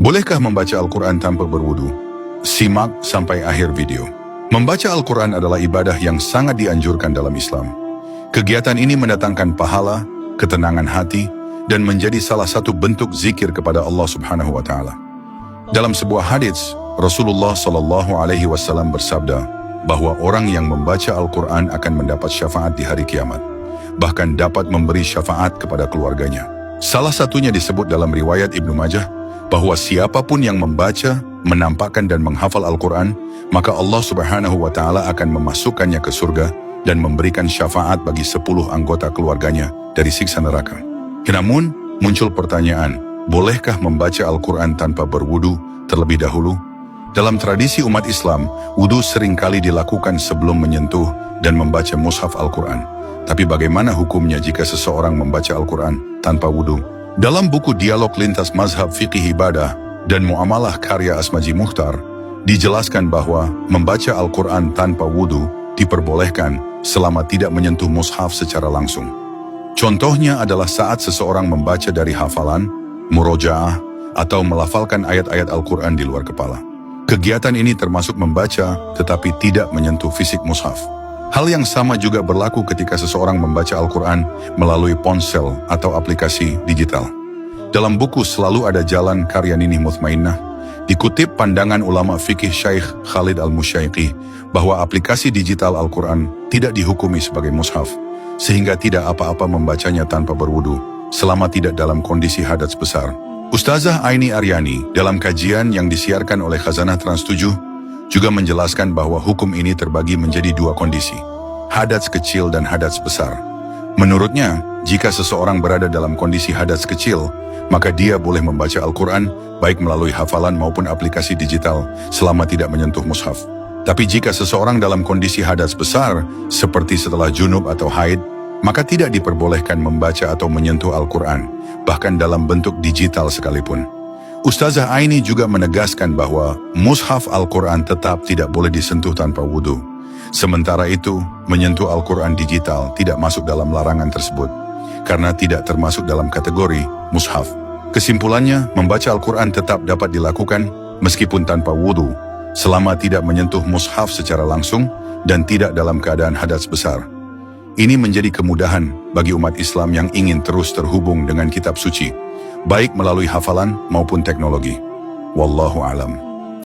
Bolehkah membaca Al-Quran tanpa berwudu? Simak sampai akhir video. Membaca Al-Quran adalah ibadah yang sangat dianjurkan dalam Islam. Kegiatan ini mendatangkan pahala, ketenangan hati, dan menjadi salah satu bentuk zikir kepada Allah Subhanahu wa Ta'ala. Dalam sebuah hadits, Rasulullah SAW bersabda bahwa orang yang membaca Al-Quran akan mendapat syafaat di hari kiamat, bahkan dapat memberi syafaat kepada keluarganya. Salah satunya disebut dalam riwayat Ibnu Majah, bahwa siapapun yang membaca, menampakkan dan menghafal Al-Quran, maka Allah Subhanahu wa Ta'ala akan memasukkannya ke surga dan memberikan syafaat bagi 10 anggota keluarganya dari siksa neraka. Namun, muncul pertanyaan, bolehkah membaca Al-Quran tanpa berwudu terlebih dahulu? Dalam tradisi umat Islam, wudu seringkali dilakukan sebelum menyentuh dan membaca mushaf Al-Quran. Tapi bagaimana hukumnya jika seseorang membaca Al-Quran tanpa wudu? Dalam buku Dialog Lintas Mazhab Fiqih Ibadah dan Muamalah karya Asmaji Mukhtar, dijelaskan bahwa membaca Al-Quran tanpa wudu diperbolehkan selama tidak menyentuh mushaf secara langsung. Contohnya adalah saat seseorang membaca dari hafalan, murojaah, atau melafalkan ayat-ayat Al-Quran di luar kepala. Kegiatan ini termasuk membaca tetapi tidak menyentuh fisik mushaf. Hal yang sama juga berlaku ketika seseorang membaca Al-Quran melalui ponsel atau aplikasi digital. Dalam buku Selalu Ada Jalan karya Ninih Mutmainnah, dikutip pandangan ulama fikih Syekh Khalid Al-Musyaiqi bahwa aplikasi digital Al-Quran tidak dihukumi sebagai mushaf, sehingga tidak apa-apa membacanya tanpa berwudu selama tidak dalam kondisi hadas besar. Ustazah Aini Aryani dalam kajian yang disiarkan oleh Khazanah Trans 7 juga menjelaskan bahwa hukum ini terbagi menjadi 2 kondisi, hadas kecil dan hadas besar. Menurutnya, jika seseorang berada dalam kondisi hadas kecil, maka dia boleh membaca Al-Quran baik melalui hafalan maupun aplikasi digital selama tidak menyentuh mushaf. Tapi jika seseorang dalam kondisi hadas besar, seperti setelah junub atau haid, maka tidak diperbolehkan membaca atau menyentuh Al-Quran, bahkan dalam bentuk digital sekalipun. Ustazah Aini juga menegaskan bahwa mushaf Al-Quran tetap tidak boleh disentuh tanpa wudu. Sementara itu, menyentuh Al-Quran digital tidak masuk dalam larangan tersebut, karena tidak termasuk dalam kategori mushaf. Kesimpulannya, membaca Al-Quran tetap dapat dilakukan meskipun tanpa wudu, selama tidak menyentuh mushaf secara langsung dan tidak dalam keadaan hadas besar. Ini menjadi kemudahan bagi umat Islam yang ingin terus terhubung dengan kitab suci, baik melalui hafalan maupun teknologi. Wallahu alam.